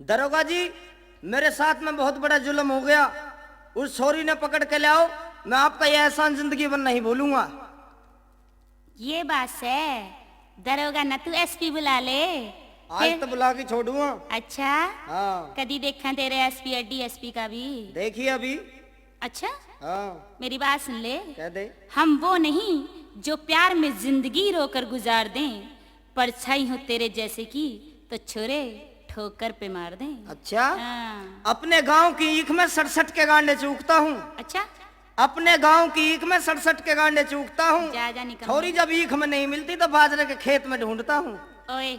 दरोगा जी, मेरे साथ में बहुत बड़ा जुल्म हो गया। उस छोरी ने पकड़ के ले आओ, मैं आपका यह एहसान जिंदगी भर नहीं भूलूंगा। ये बात है। दरोगा न तू एसपी बुला ले। आज तो बुला के छोड़ूंगा। अच्छा, हाँ, कदी देखा तेरे एसपी और डीएसपी का भी। देखिए अभी। अच्छा, हाँ, मेरी बात सुन ले। कह दे। हम वो नहीं जो प्यार में जिंदगी रोकर गुजार दें, परछाई हो तेरे जैसे की तो छोरे ठोकर पे मार दें। अच्छा, हाँ। अपने गांव की ईख में 67 के गांडे चूकता हूँ। अच्छा, अपने गांव की ईख में 67 के गांडे चूकता हूँ। जा जा निकल। छोरी जब ईख में नहीं मिलती तो बाजरे के खेत में ढूंढता हूँ। ओए